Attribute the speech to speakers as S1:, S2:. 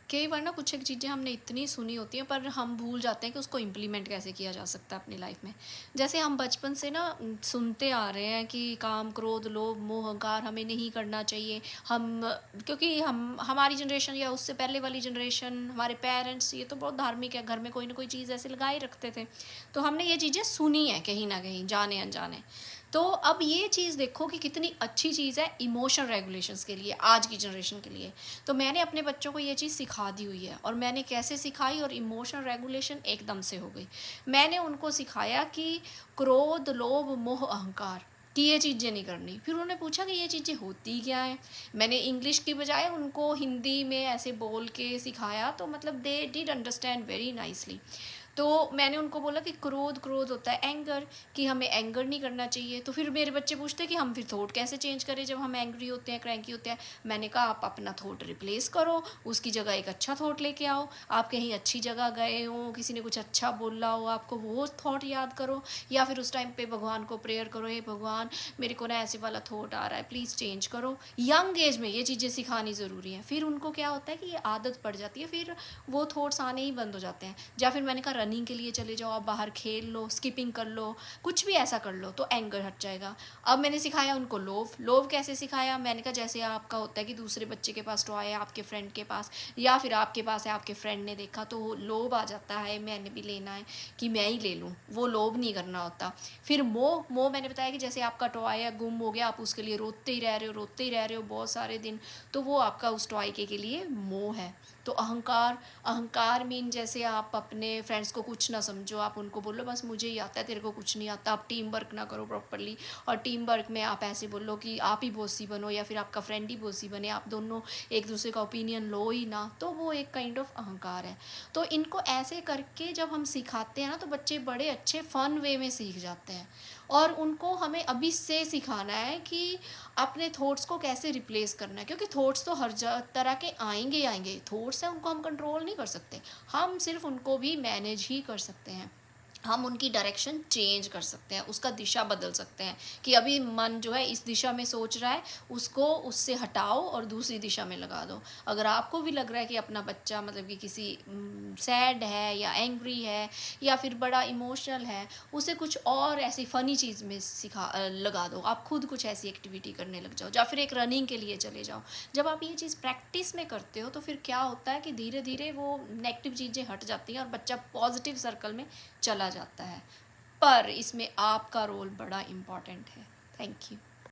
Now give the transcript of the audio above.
S1: कई बार ना कुछ एक चीज़ें हमने इतनी सुनी होती हैं पर हम भूल जाते हैं कि उसको इम्प्लीमेंट कैसे किया जा सकता है अपनी लाइफ में। जैसे हम बचपन से ना सुनते आ रहे हैं कि काम, क्रोध, लोभ, मोह, अहंकार हमें नहीं करना चाहिए। हम क्योंकि हम हमारी जनरेशन या उससे पहले वाली जनरेशन, हमारे पेरेंट्स ये तो बहुत धार्मिक है, घर में कोई ना कोई चीज़ ऐसे लगाए रखते थे। तो हमने ये चीज़ें सुनी हैं कहीं न कहीं, जाने-अनजाने। तो अब ये चीज़ देखो कि कितनी अच्छी चीज़ है इमोशन रेगुलेशंस के लिए, आज की जनरेशन के लिए। तो मैंने अपने बच्चों को ये चीज़ सिखा दी हुई है और मैंने कैसे सिखाई और इमोशनल रेगुलेशन एकदम से हो गई। मैंने उनको सिखाया कि क्रोध, लोभ, मोह, अहंकार कि ये चीज़ें नहीं करनी। फिर उन्होंने पूछा कि ये चीज़ें होती क्या हैं? मैंने इंग्लिश की बजाय उनको हिंदी में ऐसे बोल के सिखाया, तो मतलब they did understand very nicely. तो मैंने उनको बोला कि क्रोध होता है एंगर, कि हमें एंगर नहीं करना चाहिए। तो फिर मेरे बच्चे पूछते हैं कि हम फिर थॉट कैसे चेंज करें जब हम एंग्री होते हैं, क्रैंकी होते हैं। मैंने कहा आप अपना थॉट रिप्लेस करो, उसकी जगह एक अच्छा थॉट लेके आओ। आप कहीं अच्छी जगह गए हो, किसी ने कुछ अच्छा बोला हो आपको, वो थॉट याद करो। या फिर उस टाइम पे भगवान को प्रेयर करो, हे भगवान मेरे को ना ऐसे वाला थॉट आ रहा है, प्लीज़ चेंज करो। यंग एज में ये चीज़ें सिखानी ज़रूरी है। फिर उनको क्या होता है कि ये आदत पड़ जाती है, फिर वो थॉट्स आने ही बंद हो जाते हैं। या फिर मैंने कहा रनिंग के लिए चले जाओ, आप बाहर खेल लो, स्किपिंग कर लो, कुछ भी ऐसा कर लो तो एंगर हट जाएगा। अब मैंने सिखाया उनको लोभ। लोभ कैसे सिखाया? मैंने कहा जैसे आपका होता है कि दूसरे बच्चे के पास टॉय है, आपके फ्रेंड के पास, या फिर आपके पास है, आपके फ्रेंड ने देखा तो वो लोभ आ जाता है, मैंने भी लेना है, कि मैं ही ले लूँ। वो लोभ नहीं करना होता। फिर मोह। मोह मैंने बताया कि जैसे आपका टॉय है, गुम हो गया, आप उसके लिए रोते ही रह रहे हो, रोते ही रह रहे हो बहुत सारे दिन, तो वो आपका उस टॉय के लिए मोह है। तो अहंकार। अहंकार मीन जैसे आप अपने फ्रेंड्स को कुछ ना समझो, आप उनको बोलो बस मुझे ही आता है, तेरे को कुछ नहीं आता। आप टीम वर्क ना करो प्रॉपरली, और टीम वर्क में आप ऐसे बोलो कि आप ही बॉसी बनो या फिर आपका फ्रेंड ही बॉसी बने, आप दोनों एक दूसरे का ओपिनियन लो ही ना, तो वो एक काइंड ऑफ अहंकार है। तो इनको ऐसे करके जब हम सिखाते हैं ना, तो बच्चे बड़े अच्छे फन वे में सीख जाते हैं। और उनको हमें अभी से सिखाना है कि अपने थॉट्स को कैसे रिप्लेस करना है, क्योंकि थॉट्स तो हर तरह के आएंगे ही आएंगे। थॉट्स हैं, उनको हम कंट्रोल नहीं कर सकते, हम सिर्फ उनको भी मैनेज ही कर सकते हैं। हम उनकी डायरेक्शन चेंज कर सकते हैं, उसका दिशा बदल सकते हैं, कि अभी मन जो है इस दिशा में सोच रहा है, उसको उससे हटाओ और दूसरी दिशा में लगा दो। अगर आपको भी लग रहा है कि अपना बच्चा मतलब कि किसी सैड है या एंग्री है या फिर बड़ा इमोशनल है, उसे कुछ और ऐसी फ़नी चीज़ में लगा दो। आप खुद कुछ ऐसी एक्टिविटी करने लग जाओ, या फिर एक रनिंग के लिए चले जाओ। जब आप ये चीज़ प्रैक्टिस में करते हो तो फिर क्या होता है कि धीरे धीरे वो नेगेटिव चीज़ें हट जाती हैं और बच्चा पॉजिटिव सर्कल में चला जाता है। पर इसमें आपका रोल बड़ा इम्पॉर्टेंट है। Thank you.